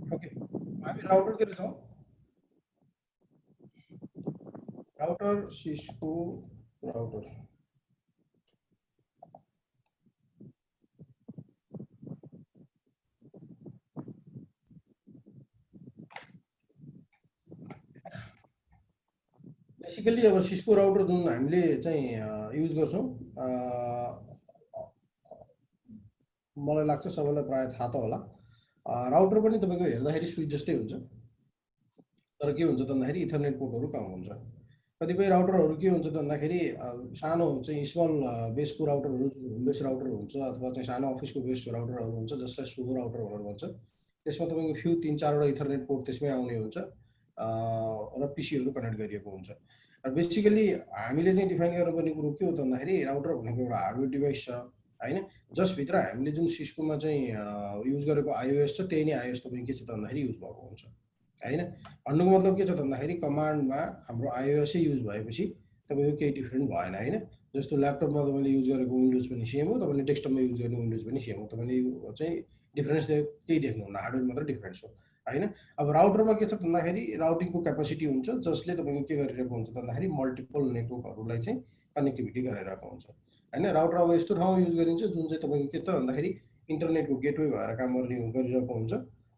Okay, हामी राउटरतिर छौँ। Router Cisco router basically अब सिस्को राउटर जुन हामीले चाहिँ युज गर्छौँ, मलाई लाग्छ सबैलाई प्रायः थाहा त होला। राउटर पनि तपाईँको हेर्दाखेरि स्विच जस्तै हुन्छ, तर के हुन्छ त भन्दाखेरि इथरनेट पोर्टहरू कम हुन्छ। कतिपय राउटरहरू के हुन्छ त भन्दाखेरि सानो चाहिँ स्मल बेसको राउटरहरू, होम बेस राउटर हुन्छ अथवा चाहिँ सानो अफिसको बेस राउटरहरू हुन्छ जसलाई सुडो राउटर भनेर भन्छ। त्यसमा तपाईँको फ्यु 3-4वटा इथरनेट पोर्ट त्यसमै आउने हुन्छ र पिसीहरू कनेक्ट गरिएको हुन्छ। र बेसिकली हामीले चाहिँ डिफाइन गर्नुपर्ने कुरो के हो त भन्दाखेरि राउटर भनेको एउटा हार्डवेयर डिभाइस छ होइन, जसभित्र हामीले जुन सिस्कोमा चाहिँ युज गरेको आइओएस छ त्यही नै आइओएस तपाईँको के छ त भन्दाखेरि युज भएको हुन्छ होइन। भन्नुको मतलब के छ त भन्दाखेरि कमान्डमा हाम्रो आइओएसै युज भएपछि तपाईँको केही डिफ्रेन्ट भएन होइन। जस्तो ल्यापटपमा तपाईँले युज गरेको विन्डोज पनि सेम हो, तपाईँले डेस्कटपमा युज गर्ने विन्डोज पनि सेम हो, तपाईँले चाहिँ डिफ्रेन्स केही देख्नुहुन्न, हार्डवेयर मात्र डिफ्रेन्स हो होइन। अब राउटरमा के छ त भन्दाखेरि राउटिङको क्यापासिटी हुन्छ जसले तपाईँको के गरिरहेको हुन्छ त भन्दाखेरि मल्टिपल नेटवर्कहरूलाई चाहिँ कनेक्टिभिटी गराइरहेको हुन्छ होइन। राउटर अब यस्तो ठाउँमा युज गरिन्छ जुन चाहिँ तपाईँको के त भन्दाखेरि इन्टरनेटको गेटवे भएर काम गरिरहेको हुन्छ,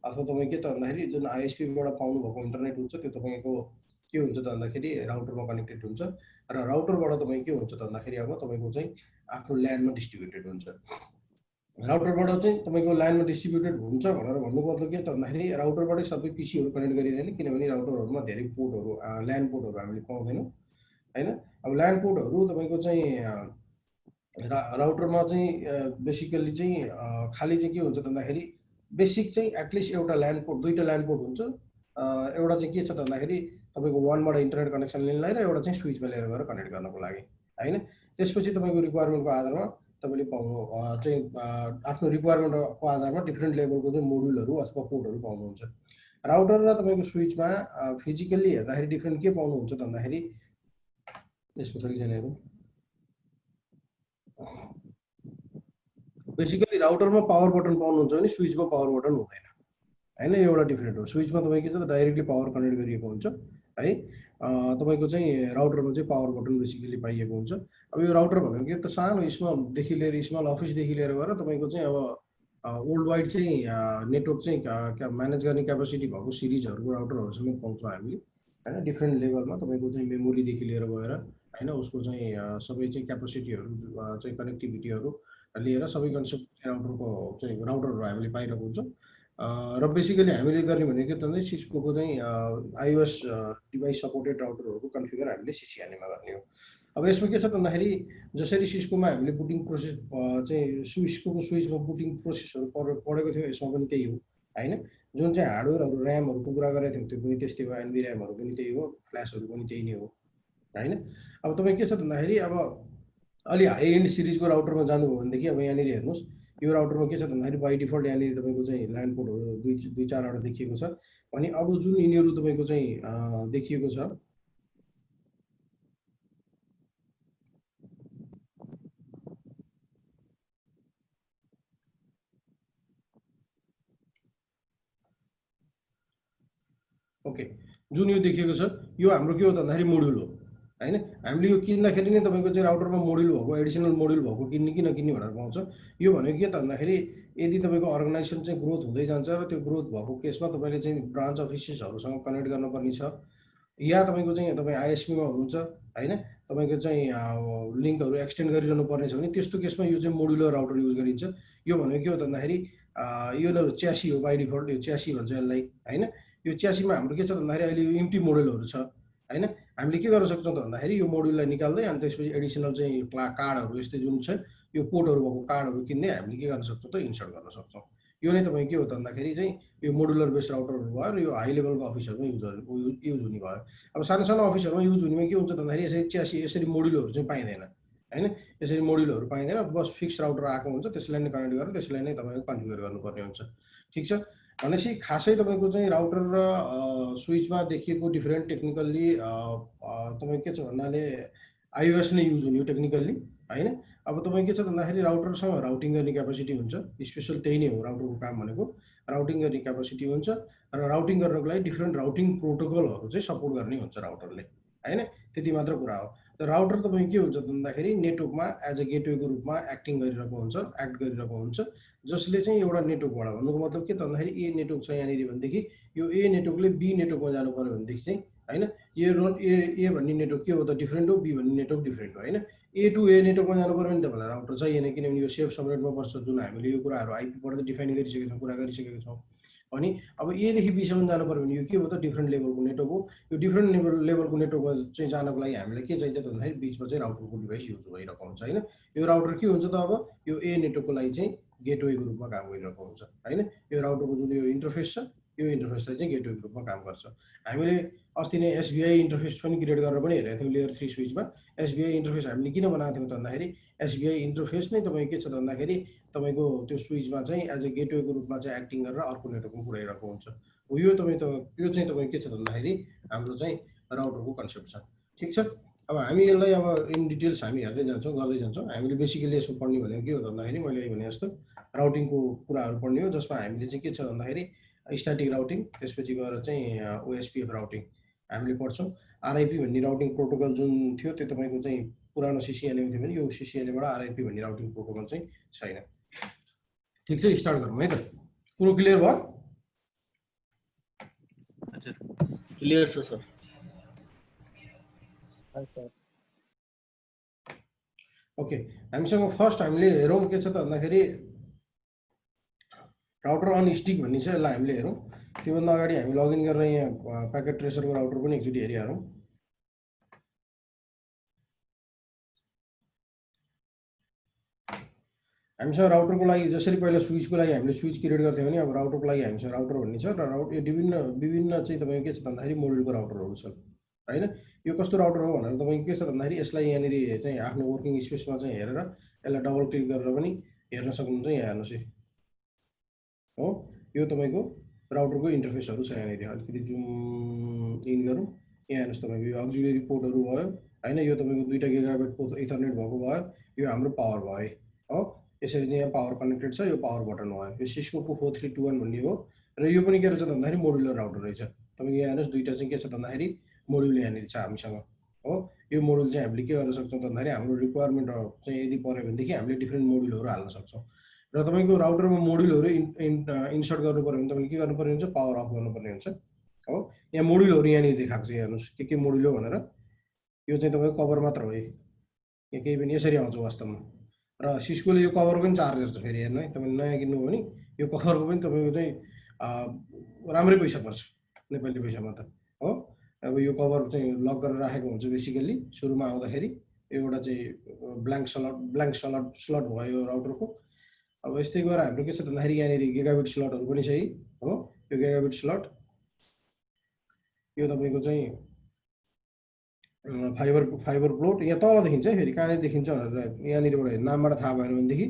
अथवा तपाईँ के त भन्दाखेरि जुन आइएसपीबाट पाउनुभएको इन्टरनेट हुन्छ त्यो तपाईँको के हुन्छ त भन्दाखेरि राउटरमा कनेक्टेड हुन्छ र राउटरबाट तपाईँ के हुन्छ त भन्दाखेरि अब तपाईँको चाहिँ आफ्नो ल्यान्डमा डिस्ट्रिब्युटेड हुन्छ। राउटरबाट चाहिँ तपाईँको ल्यान्डमा डिस्ट्रिब्युटेड हुन्छ भनेर भन्नुको मतलब के त भन्दाखेरि राउटरबाटै सबै पिसीहरू कनेक्ट गरिँदैन, किनभने राउटरहरूमा धेरै पोर्टहरू ल्यान्ड पोर्टहरू हामीले पाउँदैनौँ होइन। अब ल्यान्ड पोर्टहरू तपाईँको चाहिँ राउटरमा चाहिँ बेसिकली चाहिँ खालि चाहिँ के हुन्छ त भन्दाखेरि बेसिक चाहिँ एटलिस्ट एउटा ल्यान्ड पोर्ट, दुईवटा ल्यान्ड पोर्ट हुन्छ। एउटा चाहिँ के छ त भन्दाखेरि तपाईँको वानबाट इन्टरनेट कनेक्सन लिनलाई र एउटा चाहिँ स्विचमा लिएर गएर कनेक्ट गर्नको लागि होइन। त्यसपछि तपाईँको रिक्वायरमेन्टको आधारमा तपाईँले पाउनु चाहिँ आफ्नो रिक्वायरमेन्टको आधारमा डिफ्रेन्ट लेभलको चाहिँ मोड्युलहरू अथवा पोर्टहरू पाउनुहुन्छ। राउटर र तपाईँको स्विचमा फिजिकल्ली हेर्दाखेरि डिफ्रेन्ट के पाउनुहुन्छ त भन्दाखेरि यसको सबैजनाहरू बेसिकली राउटरमा पावर बटन पाउनुहुन्छ भने स्विचमा पावर बटन हुँदैन होइन, यो एउटा डिफ्रेन्ट हो। स्विचमा तपाईँ के छ त डाइरेक्टली पावर कनेक्ट गरिएको हुन्छ है, तपाईँको चाहिँ राउटरमा चाहिँ पावर बटन बेसिकली पाइएको हुन्छ। अब यो राउटर भनेको के त सानो स्मलदेखि लिएर स्मल अफिसदेखि लिएर गएर तपाईँको चाहिँ अब वर्ल्ड वाइड चाहिँ नेटवर्क चाहिँ म्यानेज गर्ने क्यापासिटी भएको सिरिजहरूको राउटरहरू समेत पाउँछौँ हामीले होइन। डिफ्रेन्ट लेभलमा तपाईँको चाहिँ मेमोरीदेखि लिएर गएर होइन उसको चाहिँ सबै चाहिँ क्यापासिटीहरू चाहिँ कनेक्टिभिटीहरू लिएर सबै कन्सेप्ट राउटरको चाहिँ राउटरहरू हामीले पाइरहेको हुन्छौँ। र बेसिकली हामीले गर्ने भनेको के त भन्दा सिस्कोको चाहिँ आइओएस डिभाइस सपोर्टेड राउटरहरूको कन्फिगर हामीले सिसिएनएमा गर्ने हो। अब यसमा के छ त भन्दाखेरि जसरी सिस्कोमा हामीले बुटिङ प्रोसेस चाहिँ सिस्कोको स्विचमा बुटिङ प्रोसेसहरू पढेको थियौँ, यसमा पनि त्यही हो होइन। जुन चाहिँ हार्डवेयरहरू ऱ्यामहरूको कुरा गरेको थियौँ त्यो पनि त्यस्तै हो, एनबी ऱ्यामहरू पनि त्यही हो, फ्ल्यासहरू पनि त्यही नै हो होइन। अब तपाईँ के छ त भन्दाखेरि अब अलि हाई एन्ड सिरिजको राउटरमा जानुभयो भनेदेखि अब यहाँनिर हेर्नुहोस् यो राउटरमा के छ भन्दाखेरि बाई डिफल्ट यहाँनिर तपाईँको चाहिँ ल्यान्ड पोर्टहरू दुई चारवटा देखिएको छ भने अब जुन यिनीहरू तपाईँको चाहिँ देखिएको छ ओके, जुन यो देखिएको छ यो हाम्रो के हो त भन्दाखेरि मोड्युल हो होइन। हामीले यो किन्दाखेरि नै तपाईँको चाहिँ राउटरमा मोड्युल भएको, एडिसनल मोड्युल भएको किन्ने कि नकिन्ने भनेर पाउँछ। यो भनेको के त भन्दाखेरि यदि तपाईँको अर्गनाइजेसन चाहिँ ग्रोथ हुँदै जान्छ र त्यो ग्रोथ भएको केसमा तपाईँले चाहिँ ब्रान्च अफिसेसहरूसँग कनेक्ट गर्नुपर्ने छ, या तपाईँको चाहिँ तपाईँ आइएसपीमा हुनुहुन्छ होइन, तपाईँको चाहिँ लिङ्कहरू एक्सटेन्ड गरिरहनु पर्ने छ भने त्यस्तो केसमा यो चाहिँ मोड्युलर राउटर युज गरिन्छ। यो भनेको के हो त भन्दाखेरि यो च्यासी हो बाई डिफल्ट, यो च्यासी भन्छ यसलाई होइन। यो च्यासीमा हाम्रो के छ भन्दाखेरि अहिले यो इम्टी मोडलहरू छ होइन। हामीले के गर्न सक्छौँ त भन्दाखेरि यो मोड्युललाई निकाल्दै अनि त्यसपछि एडिसनल चाहिँ कार्डहरू यस्तै जुन छ यो पोर्टहरू भएको कार्डहरू किन्दै हामीले के गर्न सक्छौँ त इन्स्टल गर्न सक्छौँ। यो नै तपाईँ के हो त भन्दाखेरि चाहिँ यो मोडुलर बेस्ड राउटरहरू भयो र यो हाई लेभलको अफिसहरूमा युज हुने भयो। अब सानो सानो अफिसहरूमा युज हुनेमा के हुन्छ त भन्दाखेरि यसरी च्यासी यसरी मोड्युलहरू चाहिँ पाइँदैन होइन, यसरी मोड्युलहरू पाइँदैन, बस फिक्स राउटर आएको हुन्छ त्यसलाई नै कनेक्ट गरेर त्यसलाई नै तपाईँको कन्फिगर गर्नुपर्ने हुन्छ। ठिक छ, भनेपछि खासै तपाईँको चाहिँ राउटर र स्विचमा देखिएको डिफ्रेन्ट टेक्निकल्ली तपाईँ के छ भन्नाले आइओएस नै युज हुने हो टेक्निकल्ली होइन। अब तपाईँ के छ भन्दाखेरि राउटरसँग राउटिङ गर्ने क्यापासिटी हुन्छ, स्पेसल त्यही नै हो राउटरको काम भनेको। राउटिङ गर्ने क्यापेसिटी हुन्छ र राउटिङ गर्नको लागि डिफ्रेन्ट राउटिङ प्रोटोकलहरू चाहिँ सपोर्ट गर्ने हुन्छ राउटरले हैन। त्यति मात्र कुरा हो। राउटर तपाईँ के हुन्छ भन्दाखेरि नेटवर्कमा एज अ गेटवेको रूपमा एक्टिङ गरिरहेको हुन्छ, एक्ट गरिरहेको हुन्छ, जसले चाहिँ एउटा नेटवर्कबाट, भन्नुको मतलब के त भन्दाखेरि ए नेटवर्क छ यहाँनिर भनेदेखि यो ए नेटवर्कले बी नेटवर्कमा जानु पर्यो भनेदेखि चाहिँ हैन, ए भन्ने नेटवर्क के हो त डिफ्रेन्ट हो, बी भन्ने नेटवर्क डिफ्रेन्ट हो हैन। ए टु ए नेटवर्कमा जानु पर्यो भने तपाईँलाई राउटर चाहिएन, किनभने यो सेफ सबनेटमा पर्छ, जुन हामीले यो कुराहरू आइपीबाट त डिफाइन गरिसकेका छौँ, कुरा गरिसकेका छौँ। अनि अब एदेखि बीसम्म जानु पर्यो भने यो के हो त डिफ्रेन्ट लेभलको नेटवर्क हो। यो डिफ्रेन्ट लेभलको नेटवर्कमा चाहिँ जानको लागि हामीलाई के चाहिन्छ त भन्दाखेरि बिचमा चाहिँ राउटरको डिभाइस युज भइरहेको हुन्छ हैन। यो राउटर के हुन्छ त अब यो ए नेटवर्कको लागि चाहिँ गेटवेको रूपमा काम गरिरहेको हुन्छ हैन। यो राउटरको जुन यो इन्टरफेस छ यो इन्टरफेसलाई चाहिँ गेटवेको रूपमा काम गर्छ। हामीले अस्ति नै एसबिआई इन्टरफेस पनि क्रिएट गरेर पनि हेरेको थियौँ लेयर 3 स्विचमा। एसबिआई इन्टरफेस हामीले किन बनाएको थियौँ त भन्दाखेरि एसबिआई इन्टरफेस नै तपाईँको के छ त भन्दाखेरि तपाईँको त्यो स्विचमा चाहिँ एज अ गेटवेको रूपमा चाहिँ एक्टिङ गरेर अर्को नेटवर्कमा पुऱ्याइरहेको हुन्छ। हो यो यो चाहिँ तपाईँ के छ त भन्दाखेरि हाम्रो चाहिँ राउटरको कन्सेप्ट छ। ठिक छ। अब हामी यसलाई अब इन डिटेल्स हामी हेर्दै जान्छौँ, गर्दै जान्छौँ। हामीले बेसिकली यसो पढ्ने भनेको के हो त भन्दाखेरि मैले भने जस्तो राउटिङको कुराहरू पढ्ने हो, जसमा हामीले चाहिँ के छ भन्दाखेरि स्ट्याटिक राउटिङ, त्यसपछि गएर चाहिँ ओएसपीएफ राउटिङ हामीले पढ्छौँ। आरआइपी भन्ने राउटिङ प्रोटोकल जुन थियो त्यो तपाईँको चाहिँ पुरानो सिसिएलएमा थियो भने यो सिसिएलएबाट आरआइपी भन्ने राउटिङ प्रोटोकल चाहिँ छैन। ठिक छ, स्टार्ट गरौँ है त। कुरो क्लियर भयो? हजुर क्लियर छ सर। ओके, हामीसँग फर्स्ट हामीले हेरौँ के छ त भन्दाखेरि राउटर अन स्टिक भन्ने छ, यसलाई हामीले हेरौँ। त्योभन्दा अगाडि हामी लगइन गरेर यहाँ प्याकेट ट्रेसरको राउटर पनि एकचोटि हेरिहालौँ। हामीसँग राउटरको लागि जसरी पहिला स्विचको लागि हामीले स्विच क्रिएट गर्थ्यौँ भने अब राउटरको लागि हामीसँग राउटर भन्ने छ र यो विभिन्न चाहिँ तपाईँको के छ भन्दाखेरि मोडुलको राउटरहरू छन् हैन। यो कस्तो राउटर हो भनेर तपाईँको के छ भन्दाखेरि यसलाई यहाँनिर चाहिँ आफ्नो वर्किङ स्पेसमा चाहिँ हेरेर यसलाई डबल क्लिक गरेर पनि हेर्न सक्नुहुन्छ। यहाँ हेर्नुहोस् हो, यो तपाईँको राउटरको इन्टरफेसहरू छ यहाँनिर। अलिकति जुम इन गरौँ, यहाँ हेर्नुहोस् तपाईँको यो अक्जिलियरी पोर्टहरू भयो हैन। यो तपाईँको 2 गिगाबाइट पोर्ट इथरनेट भएको भयो, यो हाम्रो पावर भयो हो। यसरी चाहिँ यहाँ पावर कनेक्टेड छ, यो पावर बटन भयो। यो सिस्कोको 4321 भन्ने हो र यो पनि के रहेछ भन्दाखेरि मोडुलर राउटर रहेछ। तपाईँको यहाँ हेर्नुहोस् दुईवटा चाहिँ के छ भन्दाखेरि मोडुल यहाँनिर छ हामीसँग हो। यो मोडुल चाहिँ हामीले के गर्न सक्छौँ भन्दाखेरि हाम्रो रिक्वायरमेन्ट चाहिँ यदि पऱ्यो भनेदेखि हामीले डिफ्रेन्ट मोडुलहरू हाल्न सक्छौँ। र तपाईँको राउटरमा मोडुलहरू इन्सर्ट गर्नु पऱ्यो भने तपाईँले के गर्नुपर्ने हुन्छ, पावर अफ गर्नुपर्ने हुन्छ हो। यहाँ मोडुलहरू यहाँनिर देखाएको छ, हेर्नुहोस् के मोडुल हो भनेर। यो चाहिँ तपाईँको कभर मात्र हो, यहाँ केही पनि यसरी आउँछ वास्तवमा। र सिस्कोले यो कभरको पनि चार्जर छ फेरि हेर्नु है। तपाईँले नयाँ किन्नुभयो भने यो कभरको पनि तपाईँको चाहिँ राम्रै पैसा पर्छ नेपाली पैसामा त हो। अब यो कभर चाहिँ लक गरेर राखेको हुन्छ बेसिकल्ली सुरुमा आउँदाखेरि। एउटा चाहिँ ब्ल्याङ्क स्लट भयो राउटरको। अब यस्तै गरेर हाम्रो के छ भन्दाखेरि यहाँनिर गिगाबिट स्लटहरू पनि छ है हो। यो गिगाबिट स्लट यो तपाईँको चाहिँ फाइबर प्लोट यहाँ तल देखिन्छ है। फेरि कहाँनिर देखिन्छ भनेर यहाँनिरबाट नामबाट थाहा भएन भनेदेखि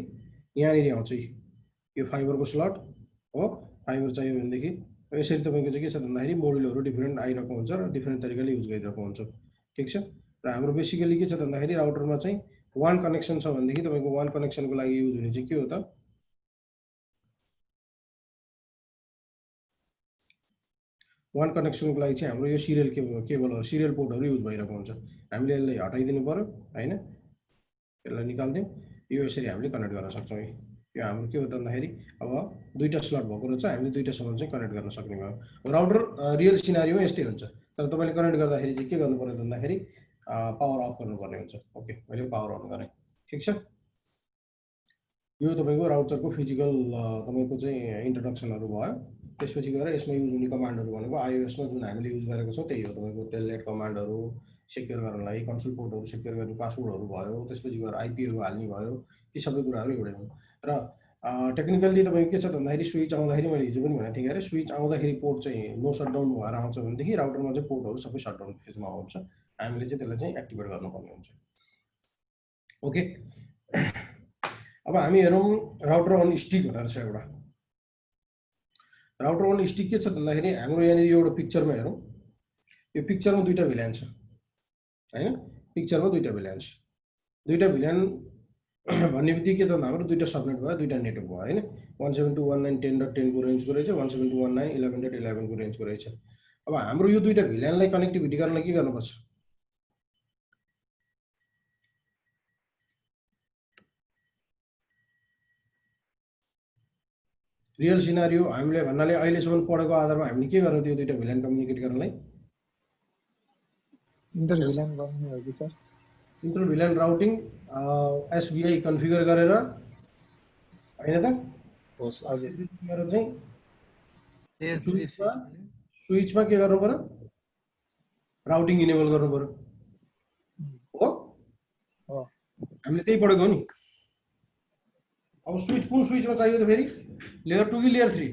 यहाँनिर आउँछ यो फाइबरको स्लट हो। फाइबर चाहियो भनेदेखि यसरी तपाईँको चाहिँ के छ भन्दाखेरि मोडुलहरू डिफ्रेन्ट आइरहेको हुन्छ र डिफ्रेन्ट तरिकाले युज गरिरहेको हुन्छ। ठिक छ। र हाम्रो बेसिकली के छ भन्दाखेरि राउटरमा चाहिँ वान कनेक्सन छ भनेदेखि तपाईँको वान कनेक्सनको लागि युज हुने चाहिँ के हो त, वान कनेक्सनको लागि चाहिँ हाम्रो यो सिरियल केबलहरू सिरियल पोर्टहरू युज भइरहेको हुन्छ। हामीले यसलाई हटाइदिनु पर्यो हैन, यसलाई निकाल्दिउँ। यो यसरी हामीले कनेक्ट गर्न सक्छौँ। यो हाम्रो के हो त भन्दाखेरि अब दुईवटा स्लट भएको रहेछ, हामीले दुईवटासम्म चाहिँ कनेक्ट गर्न सक्ने भयो। राउटर रियल सिनारीमा यस्तै हुन्छ, तर तपाईँले कनेक्ट गर्दाखेरि चाहिँ के गर्नु पर्यो भन्दाखेरि पावर अफ गर्नुपर्ने हुन्छ। ओके, मैले पावर अन गरेँ। ठिक छ। यो तपाईँको राउटरको फिजिकल तपाईँको चाहिँ इन्ट्रोडक्सनहरू भयो। त्यसपछि गएर यसमा युज हुने कमान्डहरू भनेको आइओएसमा जुन हामीले युज गरेको छौँ त्यही हो। तपाईँको टेलनेट कमान्डहरू सेक्योर गर्नको लागि कन्सोल पोर्टहरू सेक्योर गर्ने पासवर्डहरू भयो, त्यसपछि गएर आइपीहरू हाल्ने भयो, ती सबै कुराहरू एउटै हुन्। र टेक्निकल्ली तपाईँको के छ भन्दाखेरि स्विच आउँदाखेरि मैले हिजो पनि भनेको थिएँ अरे, स्विच आउँदाखेरि पोर्ट चाहिँ नो सटडाउन भएर आउँछ भनेदेखि राउटरमा चाहिँ पोर्टहरू सबै सटडाउन फेजमा आउँछ। हामीले चाहिँ त्यसलाई चाहिँ एक्टिभेट गर्नुपर्ने हुन्छ। ओके, अब हामी हेरौँ राउटर अन स्टिक भनेर छ एउटा। राउटर अन स्टिक के छ भन्दाखेरि हाम्रो यहाँनिर एउटा पिक्चरमा हेरौँ। यो पिक्चरमा दुईवटा भिल्यान छ हैन। पिक्चरमा दुईवटा भिल्यान छ। दुईवटा भिल्यान भन्ने बित्तिकै के त हाम्रो दुईटा सबनेट भयो, दुईटा नेटवर्क भयो हैन। 172.1.10.10 को रेन्जको रहेछ, 172.1.11.11 को रेन्जको रहेछ। अब हाम्रो यो दुईटा भिल्यानलाई कनेक्टिभिटी गर्नलाई के गर्नुपर्छ? रियल सिनारियो हामीले भन्नाले अहिलेसम्म पढेको आधारमा हामीले के गर्नु त्यो दुईटा भिल्यान कम्युनिकेट गर्नलाई? इंटर विलन गर्नु हो कि sir? Inter VLAN routing SVI configure गरेर हैन त? हो सर। हजुर गरेर चाहिँ स्विचमा के गर्नु पर्यो? राउटिङ इनेबल गर्नु पर्यो हो? हो हामीले त्यही पढेको हो नि। अब स्विच कुन स्विचमा चाहियो त फेरि? लेयर 2 कि layer 3?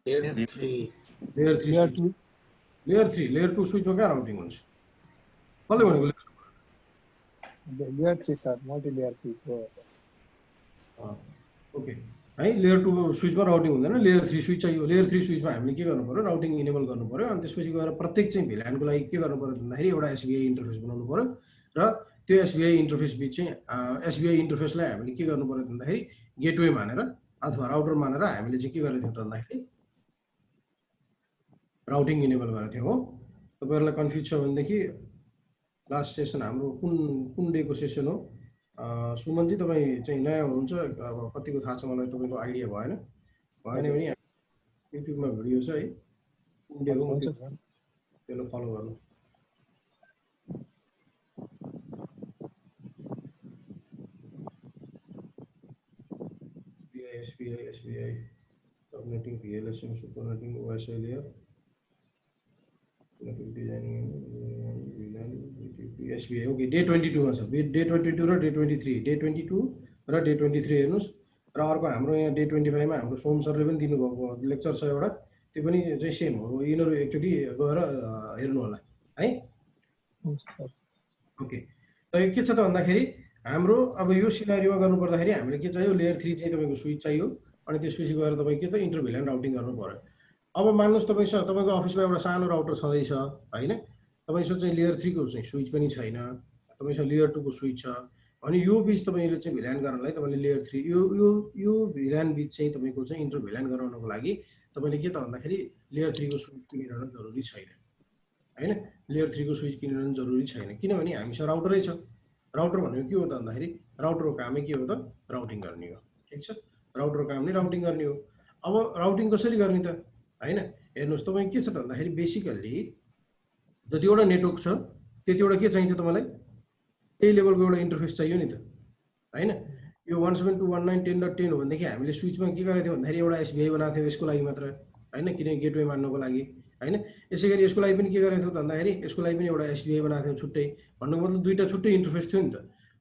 Layer 3 layer 3 layer switch. 2 layer 2 स्विचमा कहाँ राउटिङ हुन्छ? कसले भनेको layer 3 sir multi layer switch हो सर। ओके है, लेयर 2 स्विचमा राउटिङ हुँदैन, लेयर 3 स्विच चाहियो। लेयर 3 स्विचमा हामीले के गर्नु पर्यो? राउटिङ इनेबल गर्नु पर्यो। अनि त्यसपछि गएर प्रत्येक चाहिँ भिल्यानको लागि के गर्नु पर्यो भन्दाखेरि एउटा एसबीआई इन्टरफेस बनाउनु पर्यो र त्यो एसबीआई इन्टरफेस बिच चाहिँ एसबीआई इन्टरफेसलाई हामीले के गर्नु पर्यो भन्दाखेरि गेटवे मानेर अथवा राउटर मानेर हामीले चाहिँ के गरेको थियौँ भन्दाखेरि राउटिङ इनेबल गरेको थियौँ हो। तपाईँहरूलाई कन्फ्युज छ भनेदेखि लास्ट सेसन हाम्रो कुन डेको सेसन हो? सुमनजी तपाईँ चाहिँ नयाँ हुनुहुन्छ, अब कतिको थाहा छ मलाई तपाईँको आइडिया भएन भने युट्युबमा भिडियो छ है, कुन डेको हुन्छ सर। त्यसलाई फलो गर्नु। SBI subnetting VLSM सुपरनेटिङ OSI layer SBI okay day 22 मा छ। डे 22 र डे 23, डे 22 र डे 23 हेर्नुहोस्। र अर्को हाम्रो यहाँ डे 25 मा हाम्रो सोम सरले पनि दिनुभएको लेक्चर छ एउटा, त्यो पनि चाहिँ सेम हो। यिनीहरू एकचोटि गएर हेर्नु होला है। हुन्छ सर। ओके त के छ त भन्दाखेरि हाम्रो अब यो सिनारियोमा गर्नुपर्दाखेरि हामीले के चाहियो? लेयर 3 चाहिँ तपाईँको स्विच चाहियो। अनि त्यसपछि गएर तपाईँ के त इन्टर भिल्यान राउटिङ गर्नु पर्यो। अब मान्नुहोस् तपाईँको अफिसमा एउटा सानो राउटर छँदैछ होइन, तपाईँसँग चाहिँ लेयर 3 को चाहिँ स्विच पनि छैन, तपाईँसँग लेयर 2 को स्विच छ। अनि यो बिच तपाईँले चाहिँ भिल्यान गर्नलाई तपाईँले लेयर 3 यो भिल्यान बिच चाहिँ तपाईँको चाहिँ इन्टर भिल्यान गराउनको लागि तपाईँले के त भन्दाखेरि लेयर 3 को स्विच किनिरहनु जरुरी छैन हैन। लेयर 3 को स्विच किनिरहनु जरुरी छैन, किनभने हामीसँग राउटरै छ। राउटर भनेको के हो त भन्दाखेरि राउटरको कामै के हो त? राउटिङ गर्ने हो। ठिक छ, राउटरको काम नै राउटिङ गर्ने हो। अब राउटिङ कसरी गर्ने त हैन? हेर्नुहोस् तपाईँ के छ त भन्दाखेरि बेसिकल्ली जतिवटा नेटवर्क छ त्यतिवटा के चाहिन्छ तपाईँलाई? त्यही लेभलको एउटा इन्टरफेस चाहियो नि त हैन। यो 172.1.10.10 हो भनेदेखि हामीले स्विचमा के गरेको थियौँ भन्दाखेरि एउटा एसबीआई बनाएको थियौँ यसको लागि मात्र हैन, किनकि गेटवे मान्नको लागि हैन। यसै गरी यसको लागि पनि के गरेको थियौँ त भन्दाखेरि यसको लागि पनि एउटा एसबीआई बनाएको थियौँ छुट्टै। भन्नुको मतलब दुईटा छुट्टै इन्टरफेस थियो नि त।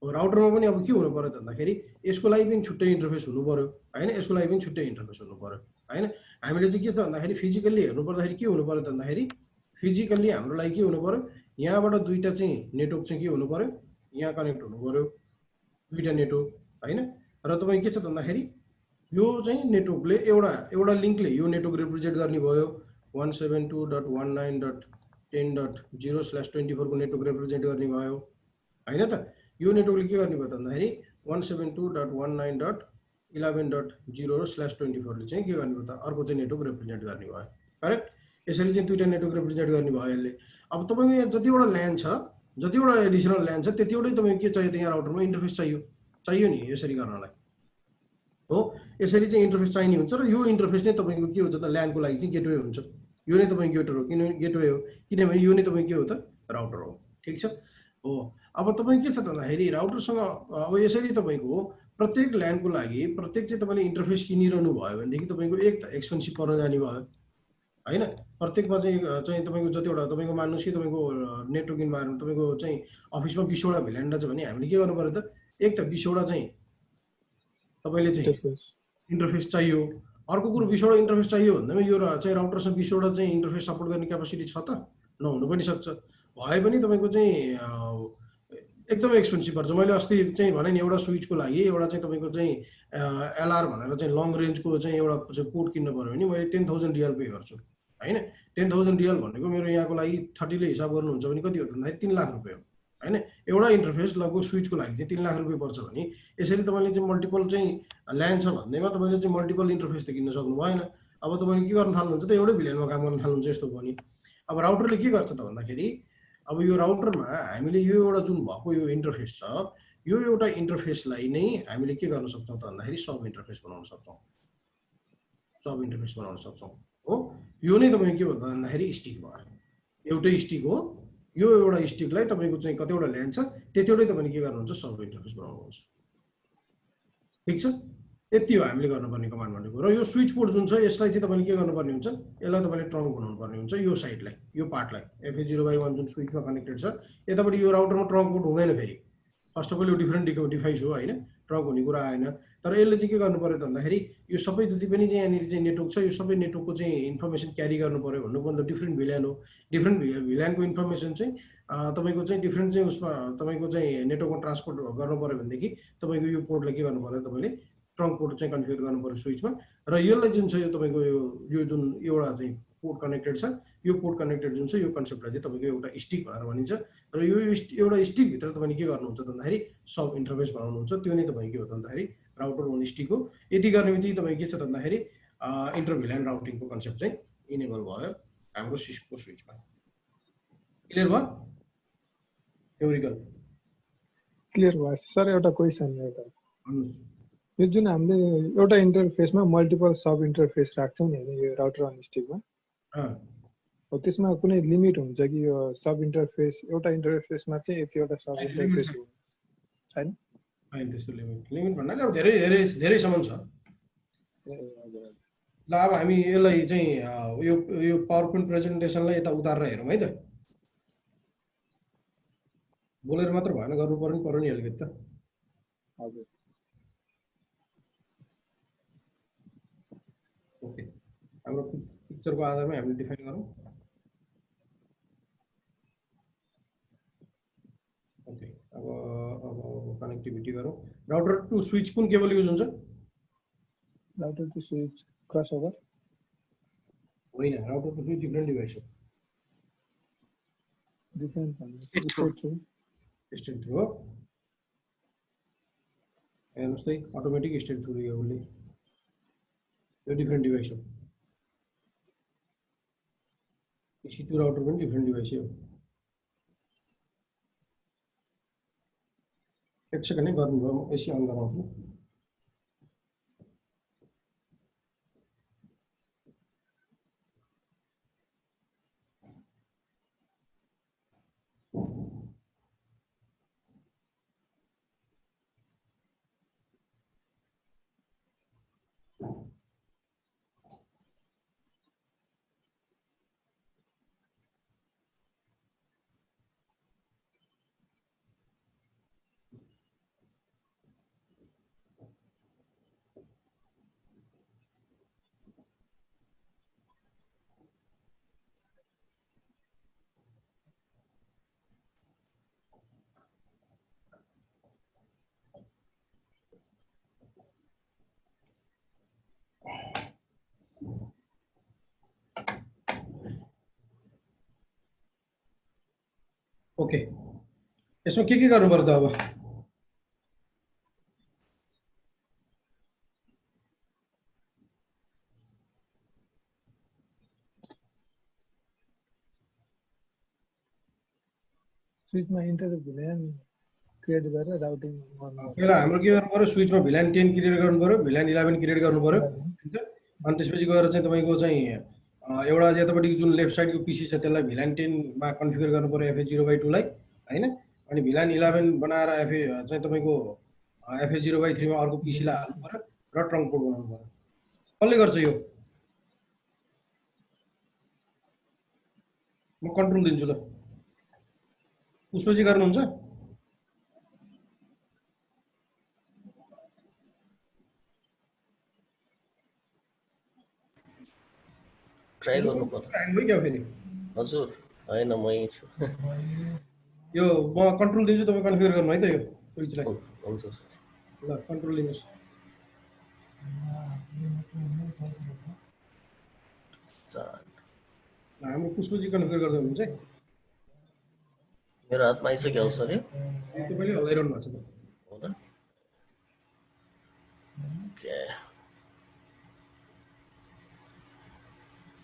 अब राउटरमा पनि अब के हुनु पर्यो त भन्दाखेरि यसको लागि पनि छुट्टै इन्टरफेस हुनु पर्यो हैन, यसको लागि पनि छुट्टै इन्टरफेस हुनु पर्यो हैन। हामीले चाहिँ के छ भन्दाखेरि फिजिकल्ली हेर्नु पर्दाखेरि के हुनु पर्यो त भन्दाखेरि फिजिकल्ली हाम्रो लागि के हुनु पर्यो? यहाँबाट दुईटा चाहिँ नेटवर्क चाहिँ के हुनु पर्यो? यहाँ कनेक्ट हुनु पर्यो दुईटा नेटवर्क हैन। र तपाईँ के छ त भन्दाखेरि यो चाहिँ नेटवर्कले एउटा लिङ्कले यो नेटवर्क रिप्रेजेन्ट गर्ने भयो 172.19.10.0/24 को नेटवर्क रिप्रेजेन्ट गर्ने भयो हैन त। यो नेटवर्कले के गर्ने भयो त भन्दाखेरि 172.19.11.0/24 ले चाहिँ के गर्ने भयो त? अर्को चाहिँ नेटवर्क रिप्रेजेन्ट गर्ने भयो। करेक्ट? यसरी चाहिँ दुईटा नेटवर्क रिप्रेजेन्ट गर्ने भयो यसले। अब तपाईँको यहाँ जतिवटा ल्यान छ, जतिवटा एडिसनल ल्यान छ त्यतिवटै तपाईँको के चाहियो त? यहाँ राउटरमा इन्टरफेस चाहियो नि यसरी गर्नलाई हो। यसरी चाहिँ इन्टरफेस चाहिने हुन्छ र यो इन्टरफेस नै तपाईँको के हुन्छ त? ल्यानको लागि चाहिँ गेटवे हुन्छ। यो नै तपाईँको गेटवे हो, किनभने यो नै तपाईँको के हो त? राउटर हो। ठिक छ हो। अब तपाईँ के छ त भन्दाखेरि राउटरसँग अब यसरी तपाईँको प्रत्येक ल्यानको लागि प्रत्येक चाहिँ तपाईँले इन्टरफेस किनिरहनु भयो भनेदेखि तपाईँको एक त एक्सपेन्सिभ पर्न जाने भयो हैन। प्रत्येकमा चाहिँ तपाईँको जतिवटा तपाईँको मान्नुहोस् कि तपाईँको नेटवर्क इन्भाइरोमेन्ट तपाईँको चाहिँ अफिसमा 20वटा भिल्यान्डा छ भने हामीले के गर्नु पर्यो त? एक त 20वटा चाहिँ तपाईँले चाहिँ इन्टरफेस चाहियो। अर्को कुरो 20वटा इन्टरफेस चाहियो भन्दामा यो चाहिँ राउटरसँग 20वटा चाहिँ इन्टरफेस सपोर्ट गर्ने क्यापासिटी छ त? नहुनु पनि सक्छ। भए पनि तपाईँको चाहिँ एकदमै एक्सपेन्सिभ पर्छ। मैले अस्ति चाहिँ भने नि एउटा स्विचको लागि एउटा चाहिँ तपाईँको चाहिँ एलआर भनेर चाहिँ लङ रेन्जको चाहिँ एउटा चाहिँ पोर्ट किन्नु पऱ्यो भने मैले 10,000 रियल पे गर्छु हैन। 10,000 रियल भनेको मेरो यहाँको लागि 30 ले हिसाब गर्नुहुन्छ भने कति हो त भन्दाखेरि 3 लाख रुपियाँ हो हैन। एउटा इन्टरफेस लगभग स्विचको लागि चाहिँ 3 लाख रुपैयाँ पर्छ भने यसरी तपाईँले चाहिँ मल्टिपल चाहिँ ल्यान्ड छ भन्दैमा तपाईँले चाहिँ मल्टिपल इन्टरफेस त किन्न सक्नु भएन। अब तपाईँले के गर्न थाल्नुहुन्छ त एउटै भिलेनमा काम गर्न थाल्नुहुन्छ यस्तो पनि। अब राउटरले के गर्छ त भन्दाखेरि अब यो राउटरमा हामीले यो एउटा जुन भएको यो इन्टरफेस छ यो एउटा इन्टरफेसलाई नै हामीले के गर्न सक्छौँ त भन्दाखेरि सब इन्टरफेस बनाउन सक्छौँ। सब इन्टरफेस बनाउन सक्छौँ हो। यो नै तपाईँ के भन्दा भन्दाखेरि स्टिक भयो। एउटै स्टिक हो। यो एउटा स्टिकलाई तपाईँको चाहिँ कतिवटा ल्यान्ड छ त्यतिवटै तपाईँले के गर्नुहुन्छ सब इन्टरफेस बनाउनुहुन्छ। ठिक छ। यति हो हामीले गर्नुपर्ने कमान्ड भनेको। र यो स्विच पोर्ट जुन छ यसलाई चाहिँ तपाईँले के गर्नुपर्ने हुन्छ यसलाई तपाईँले ट्रङ्क बनाउनु पर्ने हुन्छ यो साइडलाई यो पार्टलाई FA0x1 जुन स्विचमा कनेक्टेड छ यतापट्टि यो राउटरमा ट्रङ्क पोर्ट हुँदैन फेरि। फर्स्ट अफ अल यो डिफ्रेन्ट डिभाइस हो होइन ट्रङ्क हुने कुरा आएन। तर यसले चाहिँ के गर्नु पर्यो त भन्दाखेरि यो सबै जति पनि चाहिँ यहाँनिर चाहिँ नेटवर्क छ यो सबै नेटवर्कको चाहिँ इन्फर्मेसन क्यारी गर्नु पर्यो भन्नुभन्दा डिफ्रेन्ट भिल्यान हो। डिफ्रेन्ट भिल्यानको इन्फर्मेसन चाहिँ तपाईँको चाहिँ डिफ्रेन्ट चाहिँ उसमा तपाईँको चाहिँ नेटवर्कमा ट्रान्सपोर्ट गर्नु पर्यो भनेदेखि तपाईँको यो पोर्टलाई के गर्नु पर्यो तपाईँले ट्रङ्क पोर्ट चाहिँ कन्फिगर गर्नु पर्यो स्विचमा। र यसलाई जुन छ यो तपाईँको यो जुन एउटा चाहिँ पोर्ट कनेक्टेड छ यो पोर्ट कनेक्टेड जुन छ यो कन्सेप्टलाई चाहिँ तपाईँको एउटा स्टिक भनेर भनिन्छ। र यो एउटा स्टिकभित्र तपाईँले के गर्नुहुन्छ त भन्दाखेरि सब इन्टरफेस बनाउनुहुन्छ। त्यो नै तपाईँ के हो त भन्दाखेरि राउटर ओन स्टिक हो। यति गर्ने बित्तिकै तपाईँ के छ त भन्दाखेरि इन्टरभिल्यान राउटिङको कन्सेप्ट चाहिँ इनेबल भयो हाम्रो सिस्को स्विचमा। क्लियर भयो थ्योरिकल? क्लियर भयो सर। एउटा क्वेसन एउटा भन्नुहोस्। यो जुन हामीले एउटा इन्टरफेसमा मल्टिपल सब इन्टरफेस राख्छौँ नि होइन यो राउटर अन स्टिकमा हो त्यसमा कुनै लिमिट हुन्छ कि यो सब इन्टरफेस एउटा इन्टरफेसमा चाहिँ यतिवटा सब इन्टरफेस हो छैन? होइन त्यस्तो लिमिट भन्नाले अब धेरै धेरै धेरैसम्म छ। ल अब हामी यसलाई चाहिँ यो यो पावर पोइन्ट प्रेजेन्टेसनलाई यता उतारेर हेरौँ है त। बोलेर मात्र भएन गर्नु पर्यो नि अलिकति त। हजुर ओके हाम्रो पिक्चरको आधारमै हामीले डिफाइन गरौँ। ओके अब कनेक्टिभिटी गरौँ। राउटर टु स्विच कुन केबल युज हुन्छ? राउटर टु स्विच क्रसओभर होइन router to switch different device हो। Different Straight through. Straight through हो। हेर्नुहोस् त अटोमेटिक स्ट्रेट थ्रु यो उसले यो डिफ्रेन्ट डिभाइस हो। EC2 राउटर पनि डिफ्रेन्ट डिभाइस हो। एक सेकेन्ड है गर्नुभयो म एसी अन गराउँछु। ओके यसमा के गर्नु पर्यो त अब? स्विचमा इन्टरभिल्यान क्रिएट गरेर राउटिङ गर्नु पहिला हाम्रो के गर्नु पर्यो स्विचमा भिल्यान 10 क्रिएट गर्नु पर्यो, भिल्यान 11 क्रिएट गर्नु पर्यो। अनि त्यसपछि गएर चाहिँ तपाईँको चाहिँ एउटा यतापट्टि जुन लेफ्ट साइडको पिसी छ त्यसलाई भिल्यान 10 मा कन्फिगर गर्नु पर्यो FA0x2 लाई हैन। अनि भिल्यान 11 बनाएर चाहिँ तपाईँको FA0x3 मा अर्को पिसीलाई हाल्नु पर्यो र ट्रङ्क पोर्ट बनाउनु पर्यो। कसले गर्छ यो? म कन्ट्रोल दिन्छु ल। पुष्पजी गर्नुहुन्छ? ट्राई गर्नु पर्यो। ह्याङ भयो क्या फेरि? हजुर होइन मै छु। यो म कन्ट्रोल दिन्छु तपाईँ कन्फिगर गर्नु है त यो स्विचलाई। हुन्छ सर। ल कन्ट्रोल दिनुहोस्। हाम्रो पुष्पजी कन्फिगर गर्दा हुन्छ है। मेरो हातमा आइसक्यो हो सर यो तपाईँले हल्लाइरहनु भएको छ त हो र ओके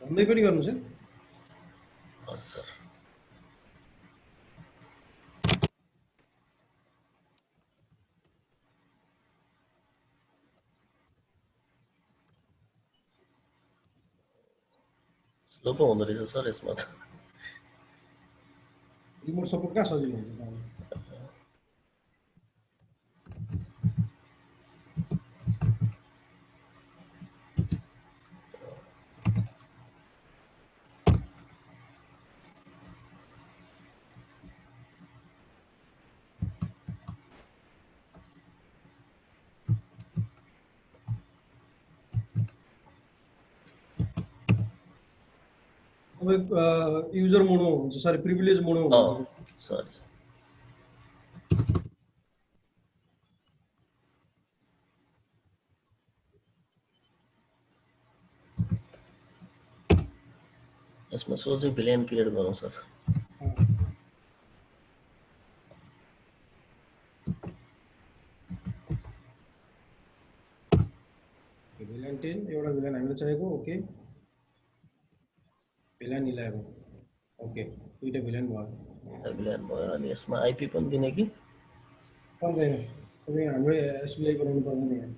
भन्दै पनि गर्नुहोस् है हजुर सर स्लो पो हुँदो रहेछ सर यसमा त रिमोट सपोर्ट कहाँ सजिलो हुन्छ तपाईँलाई? तपाईँ युजर मोडमा हुन्छ सरी प्रिभिलेज मोडमा हुनुहुन्छ सरी यसमा सोझै भिलेन क्रिएट गरौँ सर भिलान 10 एउटा भिलान हामीलाई चाहिएको ओके भिलान 11 ओके दुईटा भिलान भयो भिलेन भयो अनि यसमा आइपी पनि दिने कि पर्दैन तपाईँ हाम्रै एसबिआई बनाउनु पर्दैन यहाँ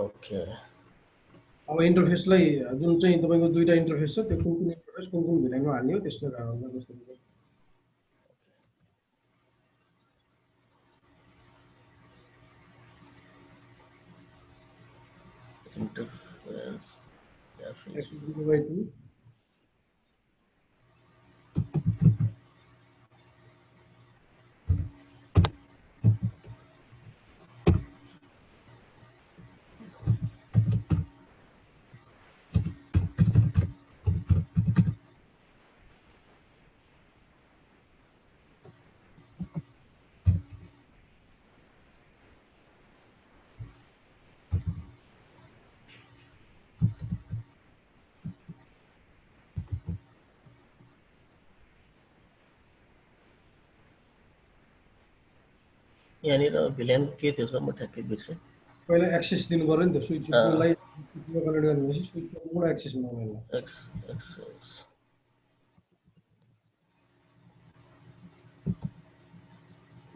ओके अब इन्टरफेसलाई जुन चाहिँ तपाईँको दुईटा इन्टरफेस छ त्यो कुन कुन इन्टरफेस कुन कुन भिलाइनमा हाल्ने हो त्यसलाई कस्तो हुन्छ इन्टरफेस एक्स2 यहाँनिर भिलेन के थियो सर म ठ्याक्कै बिर्सेँ पहिला एक्सेस दिनु पर्यो नि त स्विचलाई कनेक्ट गर्नुपर्छ स्विचबाट एक्सेस हुनु पर्यो एक्स एक्स एक्स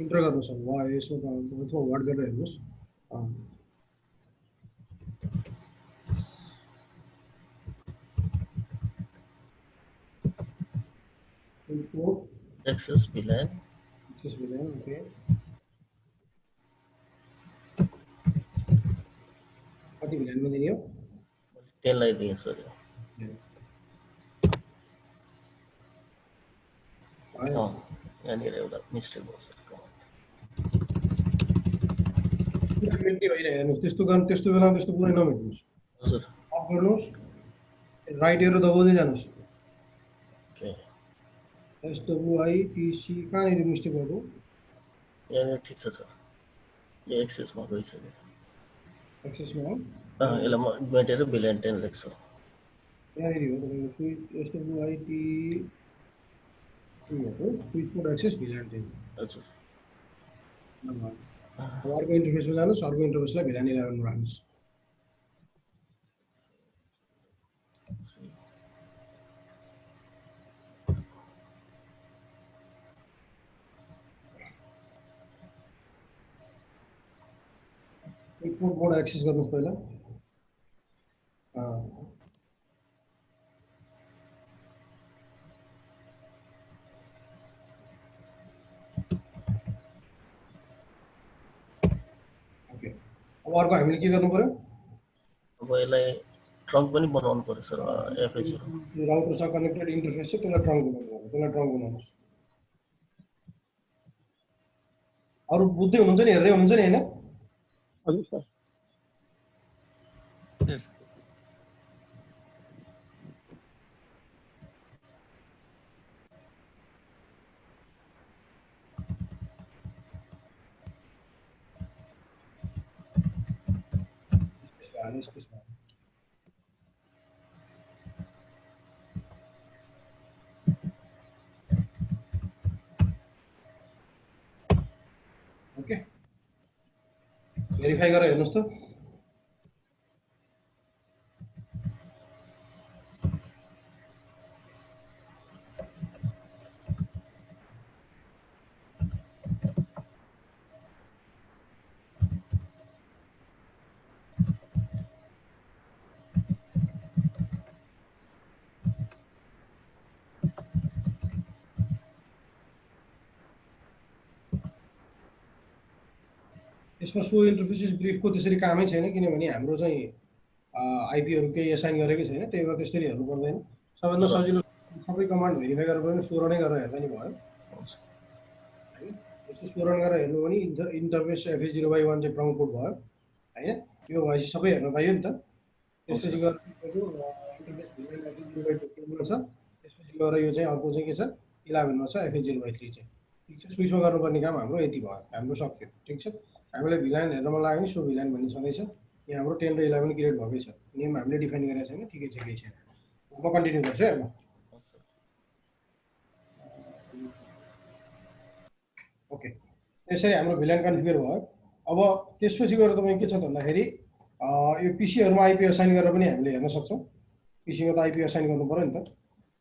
इन्टर गर्नुहोस् अब वा यसमा अथवा वाट गरेर हेर्नुहोस् एक्सेस भिलेन एक्सेस भिलान ओके कति भिलानमा दिने हो 10 लाई दिएँ सर भयो यहाँनिर एउटा मिस्टेक भयो सर मेन्टी भइरहेको हेर्नुहोस् त्यस्तो गर्नु त्यस्तो बेलामा त्यस्तो पुरै नमेट्नुहोस् हजुर अफ गर्नुहोस् राइट एरो दबाउँदै जानुहोस् ओके एसडब्लुआइटिसी कहाँनिर मिस्टेक भएको यहाँनिर ठिक छ सर यो एक्सेसमा गइसक्यो एक्सेसमा हो यसलाई म मेटेर भिलेन 10 लेख्छु यहाँनिर हो तपाईँको स्विच एसडब्लुआइटी हो स्विच कोड एक्सेस भिलान 10 हजुर अब अर्को इन्टरफेसमा जानुहोस् अर्को इन्टरफेसलाई भिलान 11 मा राख्नुहोस् स्विच कोड एक्सेस गर्नुहोस् पहिला ओके अब अर्को हामीले के गर्नु पर्यो अब यसलाई ट्रङ्क पनि बनाउनु पर्यो सर एफएच राउटरसँग कनेक्टेड इन्टरफेस छ त्यसलाई ट्रङ्क बनाउनु पर्यो त्यसलाई ट्रङ्क बनाउनुहोस् अरू बुझ्दै हुनुहुन्छ नि हेर्दै हुनुहुन्छ नि होइन हजुर सर स्पेसमा भेरिफाई गरेर हेर्नुहोस् त। यसमा सो इन्टरफेसेस ब्रिफको त्यसरी कामै छैन, किनभने हाम्रो चाहिँ आइपीहरू केही एसाइन गरेकै छैन, त्यही भएर त्यसरी हेर्नु पर्दैन। सबभन्दा सजिलो सबै कमान्ड भेरिफाई गरेर पनि सो रनै गरेर हेर्दा नि भयो होइन। जस्तो सो रन गरेर हेर्नु भने इन्टरफेस FA0/1 चाहिँ प्रमोट भयो होइन। यो भएपछि सबै हेर्न पाइयो नि त। त्यसपछि गएर इन्टरफेस FA0/2 छ, त्यसपछि गएर यो चाहिँ अर्को चाहिँ के छ 11 मा छ FA0/3 चाहिँ। ठिक छ, स्विचमा गर्नुपर्ने काम हाम्रो यति भयो, हाम्रो सक्यो। ठिक छ, हामीलाई भिलाइन हेर्न मन लाग्यो भने सो भिलाइन भन्ने छँदैछ। यहाँ हाम्रो 10 र 11 क्रिएट भएकै छ, नियम हामीले डिफाइन गरेका छैन। ठिकै छ, केही छैन। म कन्टिन्यू गर्छु है अब। ओके, त्यसरी हाम्रो भिलाइन कन्फिगर भयो। अब त्यसपछि गएर तपाईँ के छ भन्दाखेरि यो पिसीहरूमा आइपी असाइन गरेर पनि हामीले हेर्न सक्छौँ। पिसीमा त आइपी असाइन गर्नु पऱ्यो नि त।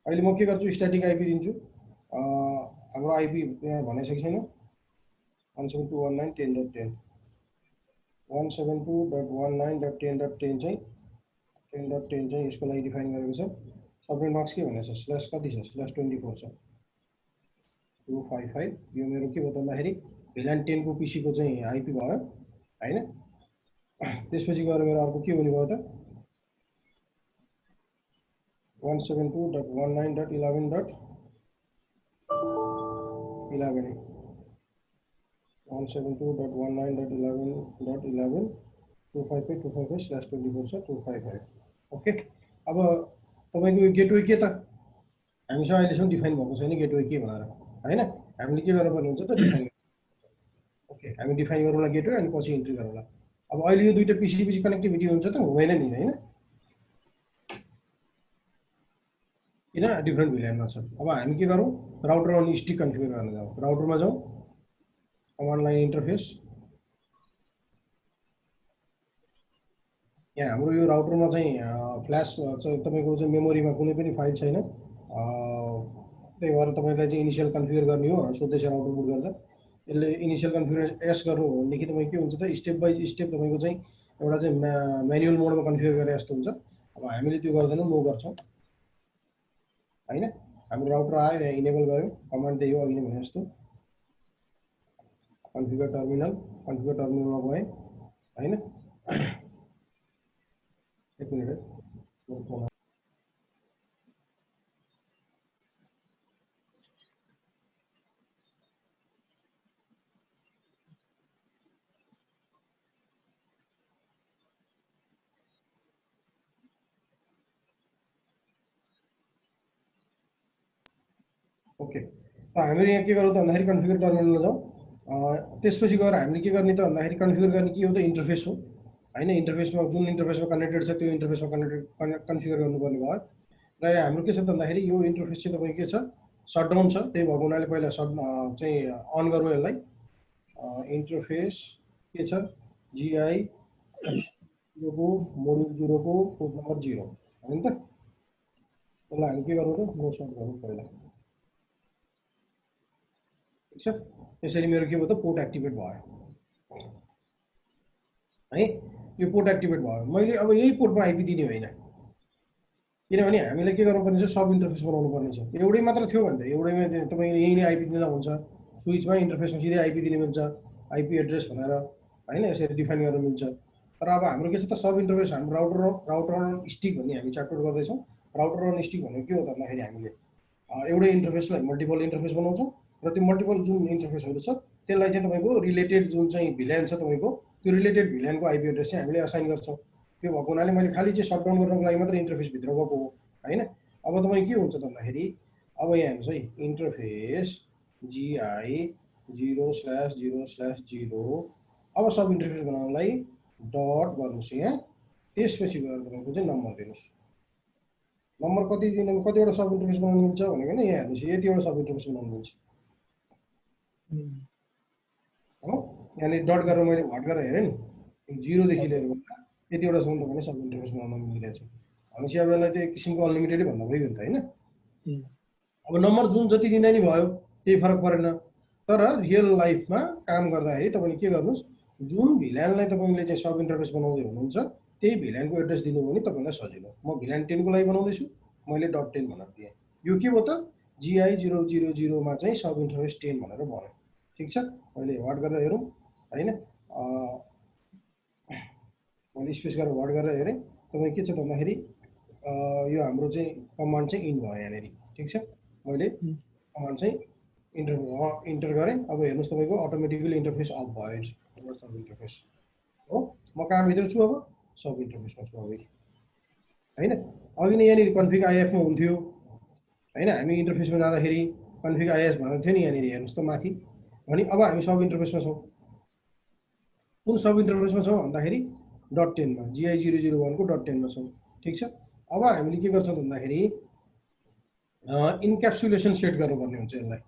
अहिले म के गर्छु, स्ट्याटिक आइपी दिन्छु। हाम्रो आइपी यहाँ भनेको छैन, 172.192.10.10 172.192.10.10 चाहिँ 10.10 चाहिँ यसको लागि डिफाइन गरेको छ। सबनेट मार्क्स के भनेको छ, स्ल्यास कति छ, /24 छ, 255। यो मेरो के भयो भन्दाखेरि भिलाइन 10 को पिसीको चाहिँ आइपी भयो होइन। त्यसपछि गएर मेरो अर्को के हुने भयो त 172.19.11.11 172.19.11.11 255/255/24 छ 255। ओके, अब तपाईँको यो गेटवे के त हामीसँग अहिलेसम्म डिफाइन भएको छैन गेटवे के भनेर होइन। हामीले के गर्नुपर्ने हुन्छ त डिफाइन। ओके, हामी डिफाइन गरौँला गेटवे अनि पछि इन्ट्री गरौँला। अब अहिले यो दुईटा पिसी कनेक्टिभिटी हुन्छ त हुँदैन नि होइन, किन डिफ्रेन्ट भिलाइनमा छ। अब हामी के गरौँ, राउटर अनि स्टिक कन्फिगर गर्न जाउँ। राउटरमा जाउँ, कमान्ड लाइन इन्टरफेस। यहाँ हाम्रो यो राउटरमा चाहिँ फ्ल्यास चाहिँ तपाईँको चाहिँ मेमोरीमा कुनै पनि फाइल छैन, त्यही भएर तपाईँलाई चाहिँ इनिसियल कन्फिगर गर्ने हो सोध्दैछ राउटर बुट गर्दा। यसले इनिसियल कन्फिगरेसन एस गर्नु हो भनेदेखि तपाईँ के हुन्छ त स्टेप बाई स्टेप तपाईँको चाहिँ एउटा चाहिँ म्यानुअल मोडमा कन्फिगर गरे जस्तो हुन्छ। अब हामीले त्यो गर्दैनौँ, नो गर्छौँ होइन। हाम्रो राउटर आयो, यहाँ इनेबल गऱ्यो, कमान्ड त्यही हो अघि नै भने जस्तो कन्फिगर टर्मिनलमा गएँ होइन। एक मिनट है, ओके। हामीले यहाँ के गरौँ त भन्दाखेरि कन्फिगर टर्मिनलमा जाउँ। त्यसपछि गएर हामीले के गर्ने त भन्दाखेरि कन्फिगर गर्ने के हो त इन्टरफेस हो होइन। इन्टरफेसमा जुन इन्टरफेसमा कनेक्टेड छ त्यो इन्टरफेसमा कन्फिगर गर्नुपर्ने भयो। र हाम्रो के छ त भन्दाखेरि यो इन्टरफेस चाहिँ तपाईँको के छ, सटडाउन छ, त्यही भएको हुनाले पहिला चाहिँ अन गरौँ यसलाई। इन्टरफेस के छ, GI 0 मोड्युल 0 को पोर्ट नम्बर 0 होइन त। त्यसलाई हामी के गरौँ त नो सर्ट गरौँ पहिला। ठिक छ, यसरी मेरो के भयो त पोर्ट एक्टिभेट भयो है। यो पोर्ट एक्टिभेट भयो। मैले अब यही पोर्टमा आइपी दिने होइन, किनभने हामीले के गर्नुपर्ने छ, सब इन्टरफेस बनाउनु पर्ने छ। एउटै मात्र थियो भने त एउटैमा तपाईँले यही नै आइपी दिँदा हुन्छ। स्विचमा इन्टरफेसमा सिधै आइपी दिने मिल्छ, आइपी एड्रेस भनेर होइन, यसरी डिफाइन गर्न मिल्छ। तर अब हाम्रो के छ त सब इन्टरफेस हाम्रो राउटर स्टिक भन्ने हामी च्याप्टर गर्दैछौँ। राउटर र स्टिक भनेको के हो त भन्दाखेरि हामीले एउटै इन्टरफेसलाई मल्टिपल इन्टरफेस बनाउँछौँ र त्यो मल्टिपल जुन इन्टरफेसहरू छ त्यसलाई चाहिँ तपाईँको रिलेटेड जुन चाहिँ भिलाइन छ तपाईँको त्यो रिलेटेड भिलाइनको आइपी एड्रेस चाहिँ हामीले असाइन गर्छौँ। त्यो भएको हुनाले मैले खालि चाहिँ सटडाउन गर्नको लागि मात्र इन्टरफेसभित्र गएको हो होइन। अब तपाईँ के हुन्छ त भन्दाखेरि अब यहाँ हेर्नुहोस् है, इन्टरफेस GI 0/0/0। अब सब इन्टरफेस बनाउनलाई डट गर्नुहोस् यहाँ। त्यसपछि गएर तपाईँको चाहिँ नम्बर दिनुहोस्। नम्बर कति दिनु, कतिवटा सब इन्टरफेस बनाउनु मिल्छ भनेको होइन, यहाँ हेर्नुहोस् यतिवटा सब इन्टरफेस बनाउनु मिल्छ हो। यहाँनिर डट गरेर मैले भट गरेर हेरेँ नि, 0 देखि लिएर यतिवटासम्म तपाईँले सब इन्टरफेस बनाउन मिलिरहेछ भनेपछि अब यसलाई त्यो एक किसिमको अनलिमिटेडै भन्दा भइगयो नि त होइन अब नम्बर जुन जति दिँदा नि भयो केही फरक परेन तर रियल लाइफमा काम गर्दाखेरि तपाईँले के गर्नुहोस् जुन भिल्यानलाई तपाईँले चाहिँ सब इन्टरफेस बनाउँदै हुनुहुन्छ त्यही भिल्यानको एड्रेस दिनु भने तपाईँलाई सजिलो म भिल्यान 10 को लागि बनाउँदैछु मैले .10 भनेर दिएँ यो के भयो त GI000 मा चाहिँ सब इन्टरफेस 10 भनेर भन्यो ठिक छ मैले वाट गरेर हेरौँ होइन मैले स्पेस गरेर वाट गरेर हेरेँ तपाईँ के छ भन्दाखेरि यो हाम्रो चाहिँ कमान्ड चाहिँ इन भयो यहाँनिर ठिक छ मैले कमान्ड चाहिँ इन्टर गरेँ अब हेर्नुहोस् तपाईँको अटोमेटिकली इन्टरफेस अफ भयो सब इन्टरफेस हो म कहाँभित्र छु अब सब इन्टरफेसमा छु अब होइन अघि नै यहाँनिर कन्फिग आइएफमा हुन्थ्यो होइन हामी इन्टरफेसमा जाँदाखेरि कन्फिग आइएस भनेको थियो नि यहाँनिर हेर्नुहोस् त माथि भने अब हामी सब इन्टरफेसमा छौँ कुन सब इन्टरफेसमा छौँ भन्दाखेरि .10 मा GI001 को .10 मा छौँ ठिक छ अब हामीले के गर्छौँ भन्दाखेरि इन्क्याप्सुलेसन सेट गर्नुपर्ने हुन्छ यसलाई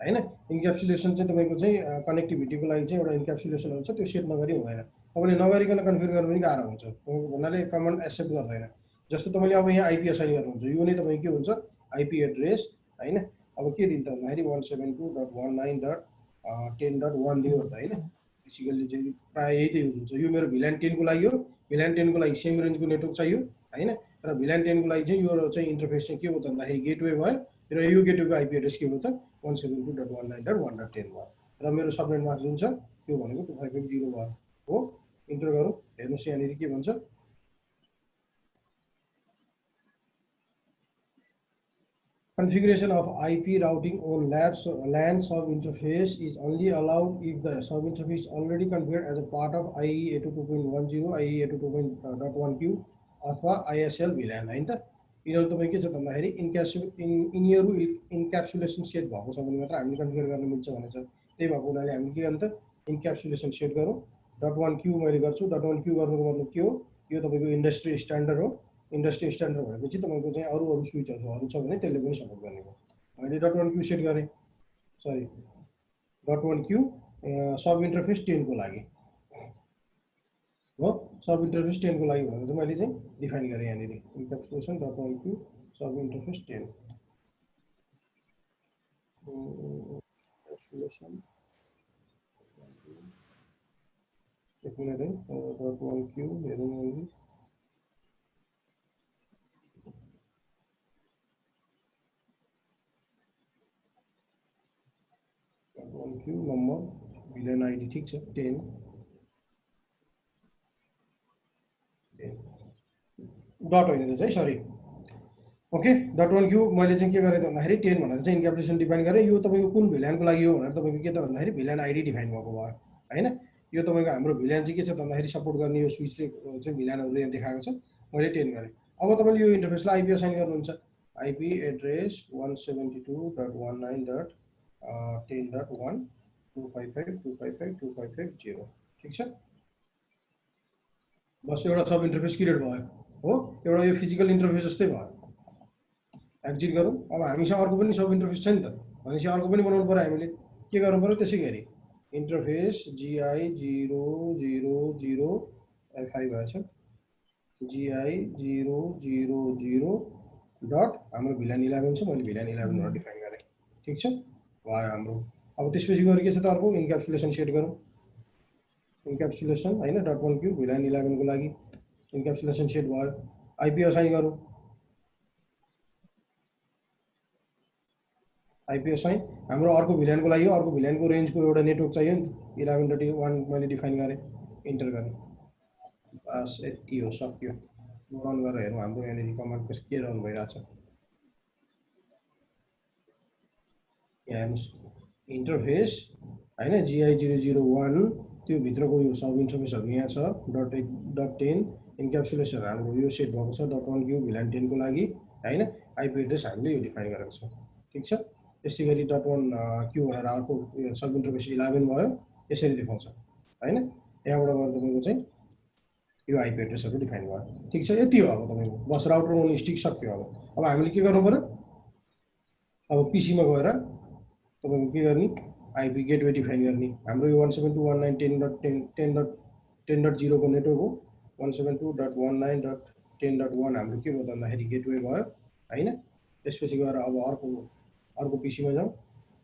होइन इन्क्याप्सुलेसन चाहिँ तपाईँको चाहिँ कनेक्टिभिटीको लागि चाहिँ एउटा इन्क्याप्सुलेसन हुन्छ त्यो सेट नगरी हुँदैन तपाईँले नगरिकन कन्फिगर गर्नु पनि गाह्रो हुन्छ तपाईँको भन्नाले कमान्ड एक्सेप्ट गर्दैन जस्तो तपाईँले अब यहाँ आइपी असाइन गर्नुहुन्छ यो नै तपाईँको के हुन्छ आइपी एड्रेस होइन अब के दिन्छ भन्दाखेरि 172.19.10.1 दियो त होइन बेसिकली चाहिँ प्रायः यही त युज हुन्छ यो मेरो भिल्यान 10 को लागि हो भिल्यान 10 को लागि सेम रेन्जको नेटवर्क चाहियो होइन र भिल्यान 10 को लागि चाहिँ यो चाहिँ इन्टरफेस चाहिँ के हो त भन्दाखेरि गेटवे भयो र यो गेटवेको आइपी एड्रेस के हो त 172.19.1.10 भयो र मेरो सबनेट मार्क जुन छ त्यो भनेको 2550 भयो हो इन्टर गरौँ हेर्नुहोस् यहाँनिर के भन्छ configuration of IP routing on LAN sub interface is only allowed if the sub interface is already configured as a part of IE 82.10 IE 82.1q अथवा ISL VLAN हैन त यिनीहरु तपाई के छ भन्दाखेरि यिनीहरु इन्क्याप्सुलेसन सेट भएको छ भने मात्र हामीले कन्फिगर गर्न मिल्छ भनेछ त्यही भएको हुनाले हामी के गर्नु त इन्क्याप्सुलेसन सेट गरौँ .1q मैले गर्छु .1q गर्नुको मतलब के हो यो तपाईको इन्डस्ट्री स्ट्यान्डर्ड हो इन्डस्ट्री स्ट्यान्डर्ड भनेपछि तपाईको चाहिँ अरु स्विचहरु छ भने त्यसले पनि सपोर्ट गर्ने हो मैले .1q सेट गरे सरी .1q सब इन्टरफेस 10 को लागि हो सब इन्टरफेस 10 को लागि भनेर मैले चाहिँ डिफाइन गरे यहाँनिर इन्क्याप्सुलेसन .1q सब इन्टरफेस 10 इन्क्याप्सुलेसन एक मिनट है .1q हेरौँ यहाँनिर .1q नम्बर भिल्यान आइडी ठीक छ 10 डट होइन रहेछ है सरी ओके .1q मैले चाहिँ के गरेँ त भन्दाखेरि 10 भनेर चाहिँ इन्क्याप्सुलेसन डिफाइन गरेँ यो तपाईँको कुन भिल्यानको लागि हो भनेर तपाईँको के त भन्दाखेरि भिल्यान आइडी डिफाइन भएको भयो हैन यो तपाईँको हाम्रो भिल्यान चाहिँ के छ भन्दाखेरि सपोर्ट गर्ने यो स्विचले चाहिँ भिल्यानहरु यहाँ देखाएको छ मैले 10 गरेँ अब तपाईँले यो इन्टरफेसलाई आइपी असाइन गर्नुहुन्छ आइपी एड्रेस 172.19.10.1 255.255.255.0 ठीक छ बस एउटा सब इन्टरफेस क्रिएट भयो हो एउटा यो फिजिकल इन्टरफेस जस्तै भयो एक्जिट गरौँ अब हामीसँग अर्को पनि सब इन्टरफेस छ नि त भनेपछि अर्को पनि बनाउनु पर्यो हामीले के गर्नु पर्यो त्यसै गरी इन्टरफेस GI000 F5 भएछ GI000 डट हाम्रो भिल्यान 11 छ मैले भिल्यान 11 भनेर डिफाइन गरेँ ठीक छ भयो हाम्रो अब त्यसपछि गएर के छ त अर्को इन्क्याप्सुलेसन सेट गरौँ इन्क्याप्सुलेसन हैन .1q भिल्यान 11 को लागि इन्क्याप्सुलेसन सेट भयो आइपी असाइन गरौँ आइपी असाइन हाम्रो अर्को भिल्यानको लागि अर्को भिल्यानको रेन्जको एउटा नेटवर्क चाहियो नि 11.1 मैले डिफाइन गरेँ इन्टर गरेँ बस यति हो सक्यो रन गरेर हेरौँ हाम्रो यहाँनिर कमान्ड के रन भइरहेछ यहाँ हेर्नुहोस् इन्टरफेस हैन GI001 त्यो भित्रको यो सब इन्टरफेसहरु यहाँ छ .10 इन्क्याप्सुलेसन हाम्रो यो सेट भएको छ .1q भिल्यान 10 को लागि हैन आइपी एड्रेस हामीले यो डिफाइन गरेको छ ठीक छ त्यसै गरी .1q भनेर अर्को सब इन्टरफेस 11 भयो यसरी देखाउँछ हैन यहाँबाट गएर तपाईको चाहिँ यो आइपी एड्रेसहरु डिफाइन भयो ठीक छ यति हो अब तपाईको बस राउटर ओन स्टिक सक्यो अब हामीले के गर्नु पर्यो अब पीसी मा गएर तपाईको के गर्ने आइपी गेटवे डिफाइन गर्ने हाम्रो यो 172.19.10.10 10.0 को नेटवर्क हो 172.19.10.1 हाम्रो के भयो भन्दाखेरि गेटवे भयो हैन त्यसपछि गएर अब अर्को पीसी मा जाउँ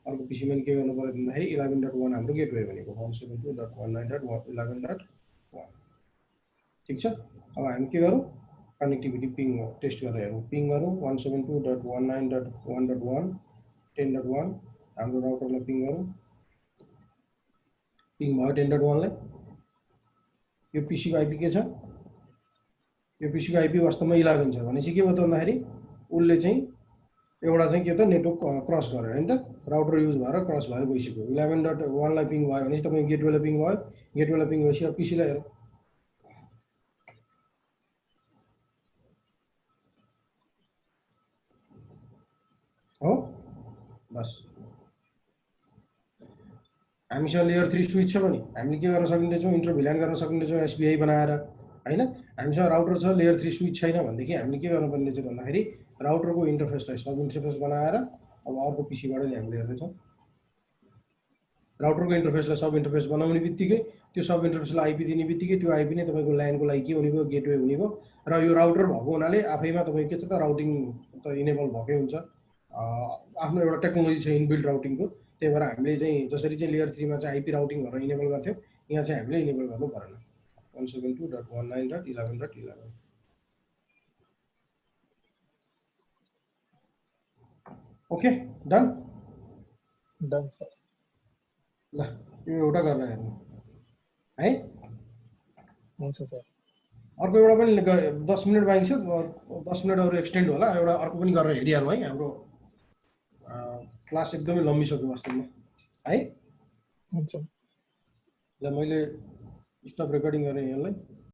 अर्को पीसी मा के गर्नु पर्यो भन्दाखेरि 11.1 हाम्रो गेटवे भनेको 172.19.11.1 ठीक छ अब हामी के गरौँ कनेक्टिभिटी पिङ टेस्ट गरेर हेरौँ पिङ गरौँ 172.19.1.1 10.1 हाम्रो राउटरलाई पिङ गरौँ पिङ भयो 10.1 लाई यो पीसी को आईपी के छ यो पीसी को आईपी वास्तवमा 11 छ भनेपछि के भयो त भन्दाखेरि उले चाहिँ एउटा चाहिँ के त नेटवर्क क्रस गर्यो हैन त राउटर युज भएर क्रस भएर गइसक्यो 11.1 लाई पिङ भयो भनेपछि तपाईको गेटवेलाई पिङ भयो गेटवेलाई पिङ भएपछि अब पीसी लाई हेरौँ हो बस हामीसँग लेयर 3 स्विच छ भने हामीले के गर्न सकिन्छौँ इन्टर भिलान गर्न सकिन्छौँ एसबीआई बनाएर हैन हामीसँग राउटर छ लेयर 3 स्विच छैन भनेदेखि हामीले के गर्नुपर्ने चाहिँ भन्दाखेरि राउटरको इन्टरफेसलाई सब इन्टरफेस बनाएर अब अर्को पीसीबाट नि हामीले हेर्दैछौँ राउटरको इन्टरफेसलाई सब इन्टरफेस बनाउने बित्तिकै त्यो सब इन्टरफेसलाई आईपी दिने बित्तिकै त्यो आईपी नै तपाईको ल्यानको लागि के हुने भयो गेटवे हुने भयो र यो राउटर भएको हुनाले आफैमा तपाईको के छ त राउटिङ त इनेबल भकै हुन्छ आफ्नो एउटा टेक्नोलोजी छ इनबिल्ट राउटिङको त्यही भएर हामीले चाहिँ जसरी चाहिँ लेयर 3 मा चाहिँ आईपी राउटिङ गरेर इनेबल गर्थ्यौ यहाँ चाहिँ हामीले इनेबल गर्नु परेन 172.19.11.11 ओके डन डन सर ल यो एउटा गर्न हेर्नु है हुन्छ सर अर्को एउटा पनि 10 मिनेट बाँकी छ 10 मिनेट अरु एक्सटेन्ड होला एउटा अर्को पनि गरेर हेरिहालौँ है हाम्रो क्लास एकदमै लम्बिसक्यो वास्तवमा है हुन्छ ल मैले स्टप रेकर्डिङ गरेँ यसलाई